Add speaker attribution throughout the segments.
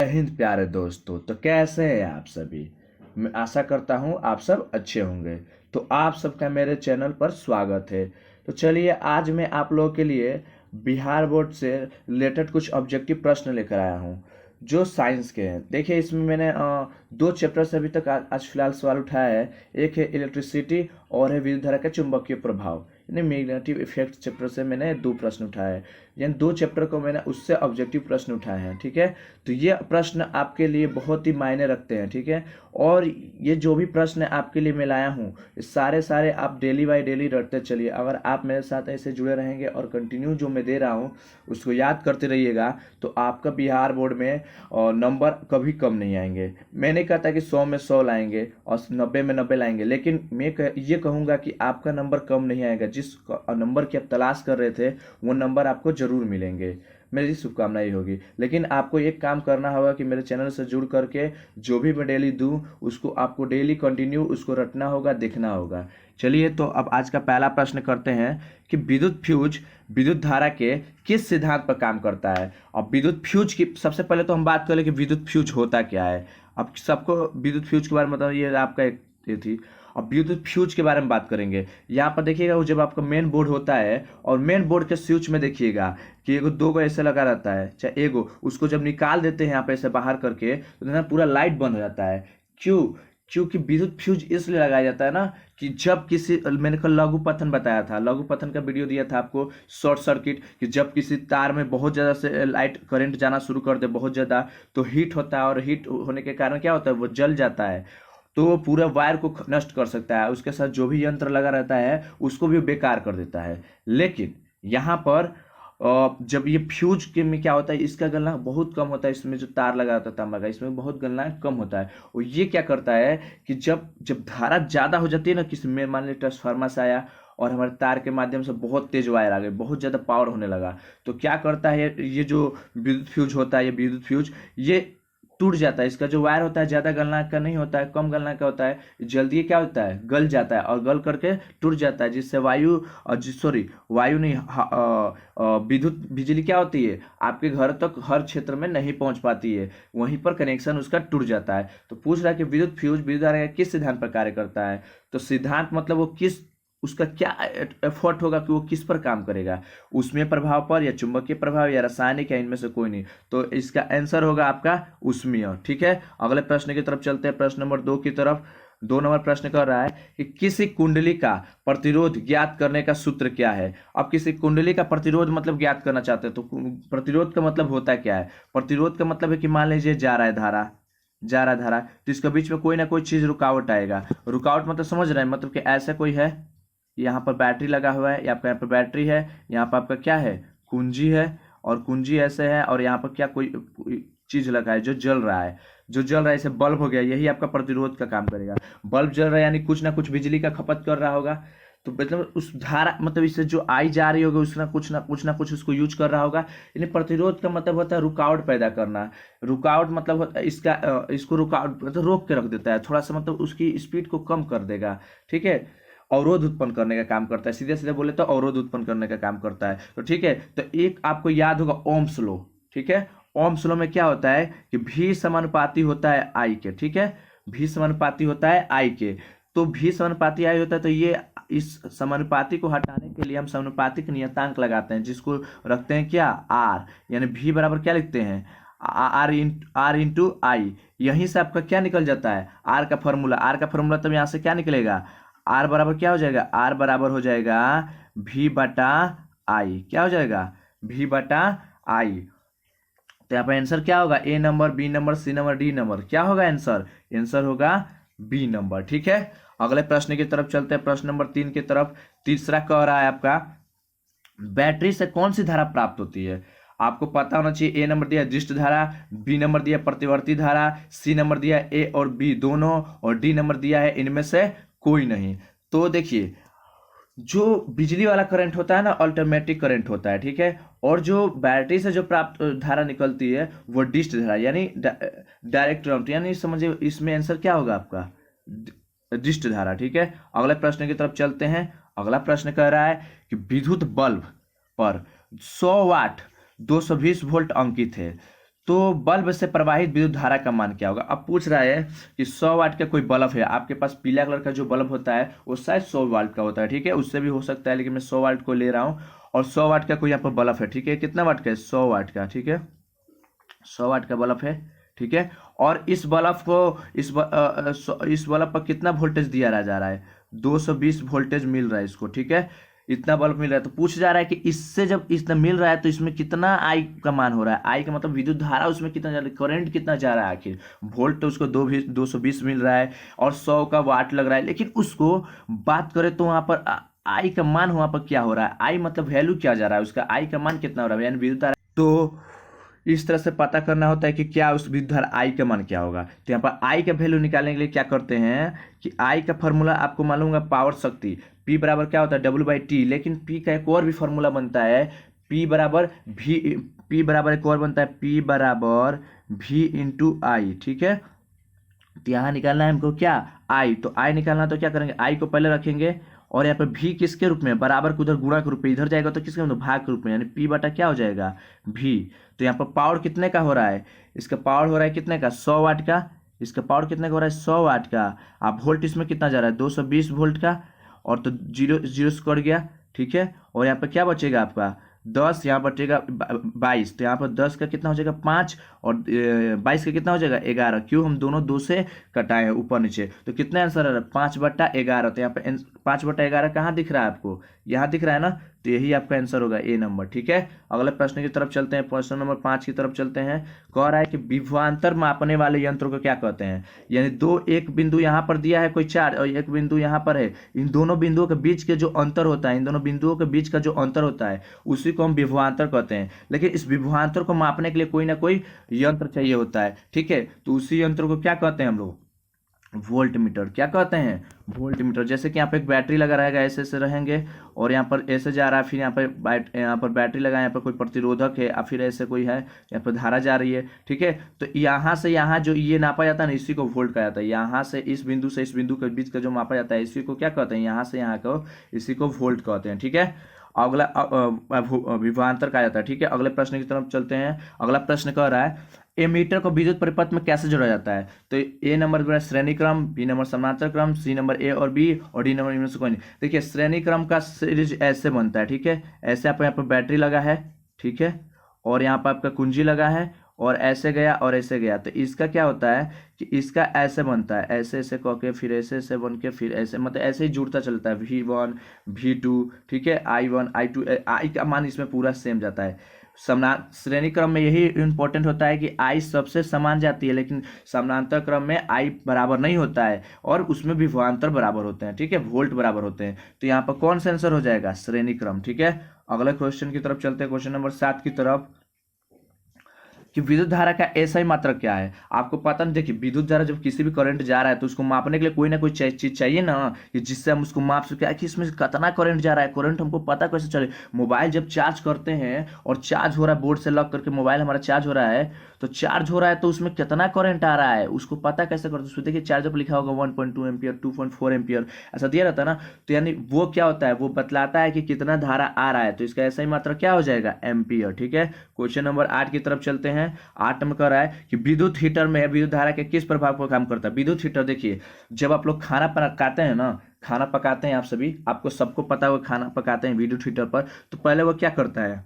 Speaker 1: जय हिंद प्यारे दोस्तों। तो कैसे हैं आप सभी। मैं आशा करता हूं आप सब अच्छे होंगे। तो आप सबका मेरे चैनल पर स्वागत है। तो चलिए आज मैं आप लोगों के लिए बिहार बोर्ड से रिलेटेड कुछ ऑब्जेक्टिव प्रश्न लेकर आया हूं जो साइंस के हैं। देखिए इसमें मैंने दो चैप्टर से अभी तक आज फिलहाल सवाल उठाया है। एक है इलेक्ट्रिसिटी और है विद्युत धारा का चुंबकीय प्रभाव, यानी मैग्नेटिक इफेक्ट चैप्टर से मैंने दो प्रश्न उठाए हैं। यानी दो चैप्टर को मैंने उससे ऑब्जेक्टिव प्रश्न उठाए हैं। ठीक है, तो ये प्रश्न आपके लिए बहुत ही मायने रखते हैं। ठीक है, और ये जो भी प्रश्न आपके लिए मैं लाया हूँ ये सारे सारे आप डेली बाय डेली रटते चलिए। अगर आप मेरे साथ ऐसे जुड़े रहेंगे और कंटिन्यू जो मैं दे रहा हूँ उसको याद करते रहिएगा तो आपका बिहार बोर्ड में नंबर कभी कम नहीं आएंगे। मैं नहीं कहता कि 100 में 100 लाएंगे और 90 में 90 लाएंगे, लेकिन मैं ये कहूँगा कि आपका नंबर कम नहीं आएगा। जिस नंबर की आप तलाश कर रहे थे वो नंबर आपको जरूर मिलेंगे। मेरी शुभकामना ही होगी। लेकिन आपको एक काम करना होगा कि मेरे चैनल से जुड़ करके जो भी मैं डेली दूं उसको आपको डेली कंटिन्यू उसको रटना होगा, देखना होगा। चलिए तो अब आज का पहला प्रश्न करते हैं कि विद्युत फ्यूज विद्युत धारा के किस सिद्धांत पर काम करता है। अब विद्युत फ्यूज की सबसे पहले तो हम बात करें कि विद्युत फ्यूज होता क्या है। अब सबको विद्युत फ्यूज के बारे में बताओ, ये आपका एक ये थी। अब विद्युत फ्यूज के बारे में बात करेंगे। यहाँ पर देखिएगा वो जब आपका मेन बोर्ड होता है और मेन बोर्ड के स्विच में देखिएगा कि एगो दो गो ऐसे लगा रहता है, चाहे एगो उसको जब निकाल देते हैं यहाँ पे ऐसे बाहर करके तो ना पूरा लाइट बंद हो जाता है। क्यों? क्योंकि विद्युत फ्यूज इसलिए लगाया जाता है ना कि जब किसी, मैंने कल लघु पतन बताया था, लघु पतन का वीडियो दिया था आपको, शॉर्ट सर्किट, कि जब किसी तार में बहुत ज़्यादा से लाइट करंट जाना शुरू कर दे बहुत ज़्यादा तो हीट होता है, और हीट होने के कारण क्या होता है वो जल जाता है। तो वो पूरा वायर को नष्ट कर सकता है, उसके साथ जो भी यंत्र लगा रहता है उसको भी बेकार कर देता है। लेकिन यहाँ पर जब ये फ्यूज के में क्या होता है, इसका गलना बहुत कम होता है। इसमें जो तार लगा रहता है तांबा का, इसमें बहुत गलना कम होता है। और ये क्या करता है कि जब जब धारा ज़्यादा हो जाती है ना, किसी में मान लीजिए ट्रांसफार्मर से आया और हमारे तार के माध्यम से बहुत तेज वायर आ गए, बहुत ज़्यादा पावर होने लगा, तो क्या करता है ये जो विद्युत फ्यूज होता है, ये विद्युत फ्यूज ये टूट जाता है। इसका जो वायर होता है ज़्यादा गलना का नहीं होता है, कम गलना का होता है। जल्दी क्या होता है, गल जाता है और गल करके टूट जाता है, जिससे वायु सॉरी वायु नहीं, विद्युत बिजली क्या होती है आपके घर तक हर क्षेत्र में नहीं पहुंच पाती है, वहीं पर कनेक्शन उसका टूट जाता है। तो पूछ रहा है कि विद्युत फ्यूज विद्युत धारा का किस सिद्धांत पर कार्य करता है। तो सिद्धांत मतलब वो किस, उसका क्या एफर्ट होगा कि वो किस पर काम करेगा, उसमें प्रभाव पर या चुंबकीय प्रभाव या रासायनिक या इनमें से कोई नहीं। तो इसका आंसर होगा आपका उसमें। ठीक है, अगले प्रश्न की तरफ चलते हैं, प्रश्न नंबर 2 की तरफ। 2 नंबर प्रश्न कर रहा है कि किसी कुंडली का प्रतिरोध ज्ञात करने का सूत्र क्या है। अब किसी कुंडली का प्रतिरोध मतलब ज्ञात करना चाहते हैं तो प्रतिरोध का मतलब होता क्या है। प्रतिरोध का मतलब है कि मान लीजिए जा रहा है धारा, जा रहा है धारा, तो इसके बीच में कोई ना कोई चीज रुकावट आएगा। रुकावट मतलब समझ रहे हैं, मतलब कि ऐसा कोई है, यहाँ पर बैटरी लगा हुआ है, आपका यहाँ पर बैटरी है, यहाँ पर आपका क्या है कुंजी है, और कुंजी ऐसे है, और यहाँ पर क्या कोई चीज लगा है जो जल रहा है, जो जल रहा है, इसे बल्ब हो गया, यही आपका प्रतिरोध का काम करेगा। बल्ब जल रहा है यानी कुछ ना कुछ बिजली का खपत कर रहा होगा, तो मतलब उस धारा मतलब इससे जो आई जा रही होगी उसका कुछ ना कुछ उसको यूज कर रहा होगा। यानी प्रतिरोध का मतलब होता है रुकावट पैदा करना। रुकावट मतलब होता है इसको रुकावट मतलब रोक के रख देता है, थोड़ा सा मतलब उसकी स्पीड को कम कर देगा। ठीक है, अवरोध उत्पन्न करने का काम करता है, सीधे सीधे बोले तो अवरोध उत्पन्न करने का काम करता है। तो ठीक है, तो एक आपको याद होगा ओम्स लॉ। ठीक है, ओम्स लॉ में क्या होता है कि भी समानुपाती होता है आई के। ठीक है, भी समानुपाती होता है आई के। तो भी समानुपाती आई होता है, तो ये इस समानुपाती को हटाने के लिए हम समानुपातिक नियतांक लगाते हैं, जिसको रखते हैं क्या, आर। यानी भी बराबर क्या लिखते हैं, आर इंटू आई। यहीं से आपका क्या निकल जाता है, आर का फॉर्मूला। तब यहाँ से क्या निकलेगा, आर बराबर क्या हो जाएगा, आर बराबर हो जाएगा भी बटा आई। क्या हो जाएगा, भी बटा आई। तो यहाँ पर आंसर क्या होगा, A number, B number, C number, D number. क्या होगा आंसर, आंसर होगा बी नंबर। ठीक है, अगले प्रश्न की तरफ चलते हैं, प्रश्न नंबर 3 की तरफ। तीसरा कह रहा है आपका बैटरी से कौन सी धारा प्राप्त होती है। आपको पता होना चाहिए, ए नंबर दिया दृष्ट धारा, बी नंबर दिया प्रतिवर्ती धारा, सी नंबर दिया ए और बी दोनों, और डी नंबर दिया है इनमें से कोई नहीं। तो देखिए जो बिजली वाला करंट होता है ना अल्टरनेटिंग करंट होता है। ठीक है, और जो बैटरी से जो प्राप्त धारा निकलती है वो डिस्ट धारा यानी डायरेक्ट करंट, यानी समझिए इसमें आंसर क्या होगा आपका डिस्ट धारा। ठीक है, अगले प्रश्न की तरफ चलते हैं। अगला प्रश्न कह रहा है कि विद्युत बल्ब पर 100 वाट 220 वोल्ट अंकित है, तो बल्ब से प्रवाहित विद्युत धारा का मान क्या होगा। अब पूछ रहा है कि 100 वाट का कोई बल्ब है, आपके पास पीला कलर का जो बल्ब होता है वो शायद 100 वाट का होता है, ठीक है, उससे भी हो सकता है, लेकिन मैं 100 वाट को ले रहा हूँ। और 100 वाट का कोई यहाँ पर बल्ब है, ठीक है, कितना वाट का है, 100 वाट का, ठीक है, 100 वाट का बल्ब है, ठीक है। और इस बल्ब को इस बल्ब पर कितना वोल्टेज दिया जा रहा है, 220 वोल्टेज मिल रहा है इसको, ठीक है, इतना बल्ब मिल रहा है। तो पूछ जा रहा है कि इससे जब इतना मिल रहा है तो इसमें कितना आई का मान हो रहा है। आई का मतलब विद्युत धारा उसमें कितना जा रहा है, करंट कितना जा रहा है आखिर। वोल्ट तो उसको 220 मिल रहा है और 100 का वाट लग रहा है, लेकिन उसको बात करें तो वहां पर आई का मान वहां पर क्या हो रहा है, आई मतलब वैल्यू क्या जा रहा है उसका, आई का मान कितना हो रहा है, यानी विद्युत धारा। तो इस तरह से पता करना होता है कि क्या उस विद्युत धारा आई का मान क्या होगा। तो यहाँ पर आई का वैल्यू निकालने के लिए क्या करते हैं कि आई का फॉर्मूला आपको मालूम है, पावर शक्ति P बराबर क्या होता है, W/T। लेकिन P का एक और भी फॉर्मूला बनता है, P बराबर एक और बनता है, P बराबर V इंटू आई, ठीक है। तो यहाँ निकालना है हमको क्या, आई। तो आई निकालना तो क्या करेंगे, आई को पहले रखेंगे और यहाँ पर भी किसके रूप में, बराबर को उधर गुणा के रूप में, इधर जाएगा तो किसके रूप में, भाग के रूप में, यानी P बटा क्या हो जाएगा, भी। तो यहाँ पर पावर कितने का हो रहा है, इसका पावर हो रहा है कितने का, 100 वाट का। इसका पावर कितने का हो रहा है, 100 वाट का। अब वोल्ट इसमें कितना जा रहा है, 220 वोल्ट का। और तो जीरो जीरो से कट गया, ठीक है। और यहाँ पर क्या बचेगा आपका, 10, यहाँ बचेगा 22। तो यहाँ पर 10 का कितना हो जाएगा, 5, और 22 का कितना हो जाएगा, 11। क्यों, हम दोनों 2 से कटाए हैं ऊपर नीचे। तो कितना आंसर आ रहा है, 5/11। तो यहाँ पर 5/11 कहाँ दिख रहा है आपको, यहाँ दिख रहा है ना। तो यही आपका आंसर होगा, ए नंबर, ठीक है। अगले प्रश्न की तरफ चलते हैं, प्रश्न नंबर 5 की तरफ चलते हैं। कह रहा है कि विभवांतर मापने वाले यंत्र को क्या कहते हैं। यानी एक बिंदु यहाँ पर दिया है कोई चार्ज और एक बिंदु यहाँ पर है, इन दोनों बिंदुओं के बीच के जो अंतर होता है, इन दोनों बिंदुओं के बीच का जो अंतर होता है उसी को हम विभवांतर कहते हैं। लेकिन इस विभवांतर को मापने के लिए कोई ना कोई यंत्र चाहिए होता है, ठीक है। तो उसी यंत्र को क्या कहते हैं हम लोग, वोल्ट मीटर। क्या कहते हैं, वोल्ट मीटर। जैसे कि यहाँ पे एक बैटरी लगा रहेगा, ऐसे ऐसे रहेंगे और यहाँ पर ऐसे जा रहा है, फिर यहाँ पर बैटरी लगा, यहाँ पर कोई प्रतिरोधक है और फिर ऐसे कोई है, यहाँ पर धारा जा रही है, ठीक है। तो यहाँ से यहाँ जो ये नापा जाता है ना, इसी को वोल्ट कहा जाता है। यहाँ से इस बिंदु के बीच का जो मापा जाता है इसी को क्या कहते हैं, यहाँ से यहाँ को, इसी को वोल्ट कहते हैं, ठीक है। अगला विभवांतर कहा जाता है, ठीक है। अगले प्रश्न की तरफ चलते हैं। अगला प्रश्न कह रहा है एमीटर को विद्युत परिपथ में कैसे जोड़ा जाता है। तो ए नंबर जो है श्रेणी क्रम, बी नंबर समांतर क्रम, सी नंबर ए और बी, और डी नंबर इनमें से कोई नहीं। देखिए श्रेणी क्रम का सीरीज ऐसे बनता है, ठीक है। ऐसे आपको यहाँ पर बैटरी लगा है, ठीक है, और यहाँ पर आपका कुंजी लगा है और ऐसे गया और ऐसे गया। तो इसका क्या होता है कि इसका ऐसे बनता है, ऐसे ऐसे कह के फिर ऐसे ऐसे बन के फिर ऐसे, मतलब ऐसे ही जुड़ता चलता है, V1 V2, ठीक है, I1 I2, आई का मान इसमें पूरा सेम जाता है। श्रेणी क्रम में यही इंपॉर्टेंट होता है कि आई सबसे समान जाती है, लेकिन समानांतर क्रम में आई बराबर नहीं होता है और उसमें विभवांतर बराबर होते हैं, ठीक है, वोल्ट बराबर होते हैं। तो यहाँ पर कौन सा आंसर हो जाएगा, श्रेणी क्रम, ठीक है। अगले क्वेश्चन की तरफ चलते हैं, क्वेश्चन नंबर 7 की तरफ, कि विद्युत धारा का एसआई मात्रक क्या है। आपको पता नहीं, देखिए विद्युत धारा जब किसी भी करंट जा रहा है तो उसको मापने के लिए कोई ना कोई चीज चाहिए ना, कि जिससे हम उसको माप सके कि इसमें कितना करंट जा रहा है। करंट हमको पता कैसे चले, मोबाइल जब चार्ज करते हैं और चार्ज हो रहा है, बोर्ड से लॉक करके मोबाइल हमारा चार्ज हो रहा है, तो चार्ज हो रहा है तो उसमें कितना करंट आ रहा है उसको पता कैसे करते हैं। उसको देखिए चार्जर पर लिखा होगा 1.2 एम्पियर, 2.4 एम्पियर, ऐसा दिया रहता है ना। तो यानी वो क्या होता है, वो बतलाता है कि कितना धारा आ रहा है। तो इसका एसआई मात्रक क्या हो जाएगा, एम्पियर, ठीक है। क्वेश्चन नंबर 8 की तरफ चलते हैं। 8 में कह रहा है कि विद्युत हीटर में विद्युत धारा के किस प्रभाव पर काम करता है। विद्युत हीटर देखिए, जब आप लोग खाना पकाते हैं ना, खाना पकाते हैं, आप सभी, आपको सबको पता होगा खाना पकाते हैं विद्युत हीटर पर, तो पहले वो क्या करता है,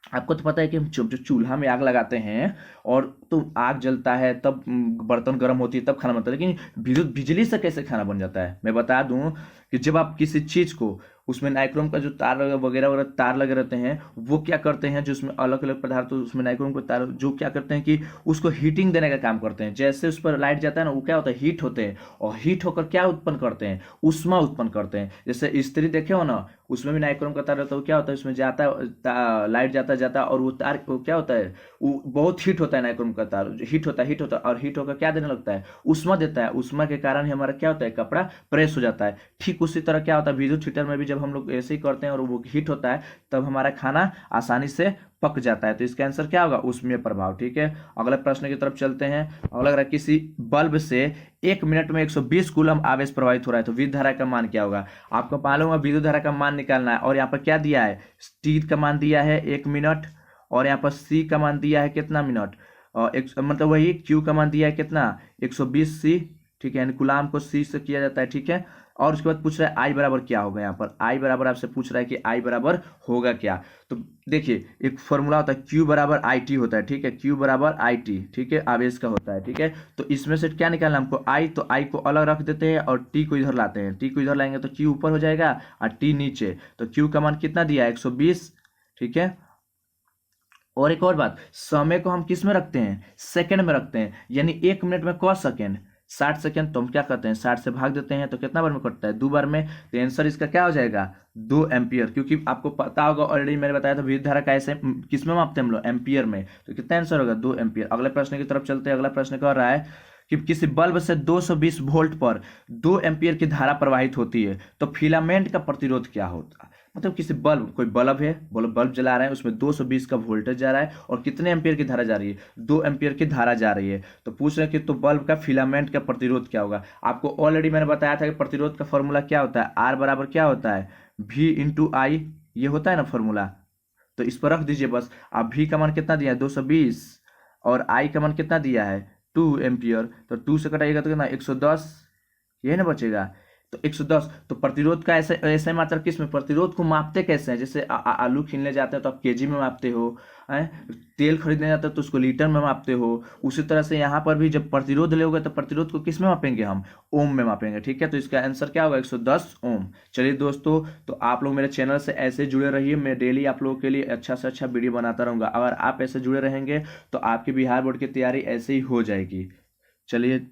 Speaker 1: आपको तो पता है कि हम जो चूल्हा में आग लगाते हैं और तो आग जलता है तब बर्तन गर्म होती है तब खाना बनता है, लेकिन बिजली से कैसे खाना बन जाता है। मैं बता दूं कि जब आप किसी चीज को, उसमें नाइक्रोम का जो तार वगैरह वगैरह तार लगे रहते हैं, वो क्या करते हैं, जो उसमें अलग अलग पदार्थ, तो उसमें नाइक्रोम के तार जो क्या करते हैं कि उसको हीटिंग देने का काम करते हैं। जैसे उस पर लाइट जाता है ना, वो क्या होता है, हीट होते हैं, और हीट होकर क्या उत्पन्न करते हैं, उष्मा उत्पन्न करते हैं। जैसे इस्त्री देखे हो ना, उसमें भी नाइक्रोम का तार रहता है, वो क्या होता है, उसमें जाता है लाइट जाता जाता, और वो तार वो क्या होता है, वो बहुत हीट होता है, नाइक्रोम का तार हीट होता है और हीट होकर क्या देने लगता है, उष्मा देता है। उष्मा के कारण ही हमारा क्या होता है, कपड़ा प्रेस हो जाता है। ठीक उसी तरह क्या होता है विद्युत हीटर में भी, जब हम लोग ऐसे ही करते हैं और वो हीट होता है तब हमारा खाना आसानी से पक जाता है। तो इसका आंसर क्या होगा, उष्मीय प्रभाव, ठीक है। अगले प्रश्न की तरफ चलते हैं। अगला लग रहा है किसी बल्ब से 1 मिनट में 120 कूलम आवेश प्रवाहित हो रहा है, तो विद्युत धारा का मान क्या होगा। आपको मालूम है विद्युत धारा का मान निकालना है, और यहाँ पर क्या दिया है, टी का मान दिया है 1 मिनट, और यहाँ पर सी का मान दिया है कितना मिनट, मतलब वही क्यू का मान दिया है कितना 120C, ठीक है, यानी कूलाम को C से किया जाता है, ठीक है। और उसके बाद पूछ रहा है आई बराबर क्या होगा, यहाँ पर आई बराबर आपसे पूछ रहा है कि आई बराबर होगा क्या। तो देखिए एक फॉर्मूला होता है क्यू बराबर आई टी होता है, ठीक है, क्यू बराबर आई टी, ठीक है, आवेश का होता है, ठीक है। तो इसमें से क्या निकालना हमको आई, तो आई को अलग रख देते हैं और टी को इधर लाते हैं, टी को इधर लाएंगे तो क्यू ऊपर हो जाएगा और टी नीचे। तो क्यू का मान कितना दिया है 120, ठीक है। और एक और बात, समय को हम किस में रखते हैं, सेकंड में रखते हैं, यानी 1 मिनट में क सेकंड 60 सेकंड। तो हम क्या करते हैं 60 से भाग देते हैं तो कितना बार में कटता है 2 बार में। तो आंसर इसका क्या हो जाएगा 2 एम्पियर, क्योंकि आपको पता होगा ऑलरेडी मैंने बताया था विद्युत धारा का ऐसे किस में मापते हैं हम लोग, एम्पियर में। तो कितना आंसर होगा 2 एम्पियर। अगले प्रश्न की तरफ चलते हैं। अगला प्रश्न कह रहा है कि किसी बल्ब से 220 वोल्ट पर 2 एम्पियर की धारा प्रवाहित होती है, तो फिलामेंट का प्रतिरोध क्या होता है। मतलब किसी बल्ब, कोई बल्ब है, बल्ब जला रहे हैं, उसमें 220 का वोल्टेज जा रहा है और कितने एम्पियर की धारा जा रही है 2 एम्पियर की धारा जा रही है। तो पूछ रहे हैं कि तो बल्ब का फिलामेंट का प्रतिरोध क्या होगा। आपको ऑलरेडी मैंने बताया था कि प्रतिरोध का फॉर्मूला क्या होता है, आर बराबर क्या होता है V इंटू आई, ये होता है ना फॉर्मूला। तो इस पर रख दीजिए बस। आप V का मान कितना दिया है 220 और I का मान कितना दिया है 2 एम्पियर। तो 2 से कटाइएगा तो कितना 110, यही ना बचेगा। तो 110, तो प्रतिरोध का ऐसे ऐसे मात्रा किस में, प्रतिरोध को मापते कैसे हैं, जैसे आलू खीलने जाते हैं तो आप केजी में मापते हो, हैं, तेल खरीदने जाते हो तो उसको लीटर में मापते हो। उसी तरह से यहाँ पर भी जब प्रतिरोध लोगे तो प्रतिरोध को किस में मापेंगे हम, ओम में मापेंगे, ठीक है। तो इसका आंसर क्या होगा 110 ओम। चलिए दोस्तों, तो आप लोग मेरे चैनल से ऐसे जुड़े रहिए, मैं डेली आप लोगों के लिए अच्छा से अच्छा वीडियो बनाता रहूँगा। अगर आप ऐसे जुड़े रहेंगे तो आपकी बिहार बोर्ड की तैयारी ऐसे ही हो जाएगी। चलिए।